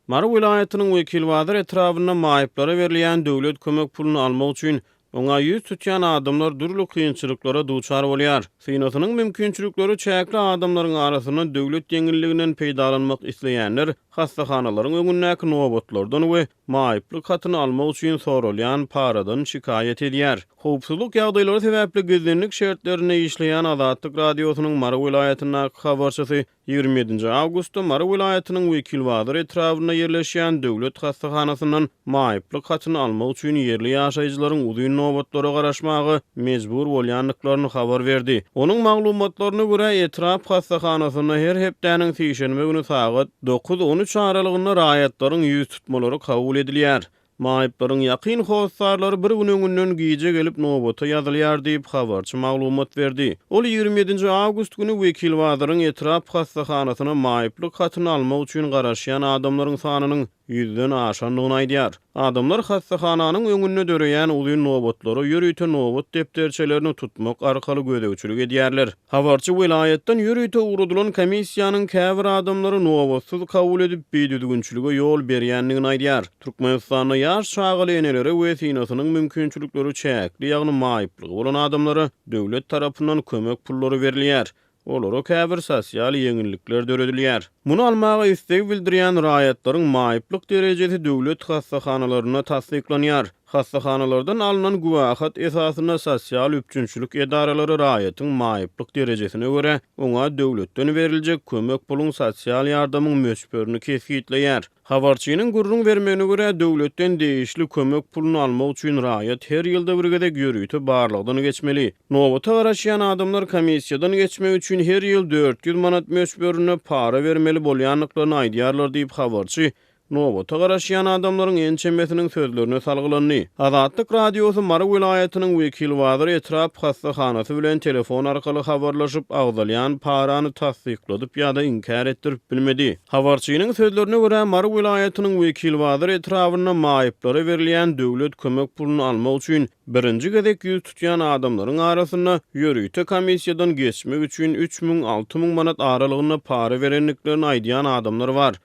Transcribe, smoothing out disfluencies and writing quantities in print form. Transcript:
Mara vilayatynyň wekil wazir etrafynda maýyplara berilýän döwlet kömek puluny almak üçin oňa ýüz tutýan adamlar durly kynçylyklara duçar bolýar. Synatynyň mümkinçilikleri çäkli adamlaryň arasynda döwlet ýeňilliginden peýdalanmak isleýänler hastahanalaryň öňündäki nowbatlardan we maýyplyk hatyny almak üçin sorulýan paradan şikayet edýär. Howpsuzlyk ýagdaýlary sebäpli gizlenlik şertlerine işleýän Azatlyk radiosynyň Mara vilayatyna habarçysy 27 awgustda Mara vilayatynyň wekil wazir etrafynda ýerleşýän döwlet hastahanasynyň maýyplyk hatyny almak üçin ýerli ýaşaýjylaryň uzun nowbatlara garaşmagy mejbur bolýanlyklaryny habar berdi. Onuň maglumatlaryna görä etraf hastahanasyna her hepdäniň sişenme güni sagat 9-13 aralygynda raýatlaryň ýüz tutmalary kabul edilýär. Maýyplaryň ýakyn howsarlary bir gün öňünden giýje gelip nowbata ýazylýar diýip habarçy maglumat berdi. Ol 27 awgust güni wekil wazyryň etraf hastahanasyna maýyplyk hatyny almak üçin garaşýan adamlaryň sanynyň 100den aşanlygyny aýdýar. Adamlar hastahananyň öňünde döreýän uzun nowbatlary ýürüýte nowbat depderçelerini tutmak arkaly gödäwçilik edýärler. Habarçy vilayatdan ýürüýte urudulan komissiýanyň käbir adamlary nowbatsyz kabul edip beýdüdügünçiligi ýol berýänligini aýdýar. Türkmenistanyň ýaş şagyly eneleri we synatynyň mümkinçilikleri çäkli ýagny maýyplygy bolan adamlara döwlet tarapyndan kömek pullary berilýär. Olara käbir sosial ýeňillikler döredilýär. Muny almaga istek bildirýän raýatlaryň maýyplyk derejesi döwlet hastahanalaryna tasdiklanýar. Hastahanalardan alınan guwahat esasyna sosial üçünçülük edaralary raýatyň maýyplyk derejesine görä oňa döwletden beriljek kömek puluň sosial ýardamyň möçberini kesgitleýär. Habarçynyň gurrun bermegine görä döwletden değişli kömek puluny almak üçin raýat her ýylda bir gede ýürüýte barlygdan geçmeli. Nowbata garaşýan adamlar komissiýadan geçmek üçin her ýyl 400 manat möçberini para bermeli bolýanlyklaryny aýdýarlar diýip habarçy nowbata garaşýan adamlaryň ençemesiniň sözlerine salgylandy. Azatlyk radiosy Mara vilayatynyň wekil wazyry etraf hastahanasy bilen telefon arkaly habarlaşyp agdalýan parany tasdikledyp ýa-da inkar etdirip bilmedi. Habarçynyň sözlerine görä Mara vilayatynyň wekil wazyry etrafynda maýyplara berilýän döwlet kömek puluny almak üçin birinji gezek ýüz tutýan adamlaryň arasynda ýürüýte komissiýadan geçmek üçin 3000-6000 manat aralygynda para berenliklerini aýdýan adamlar bar.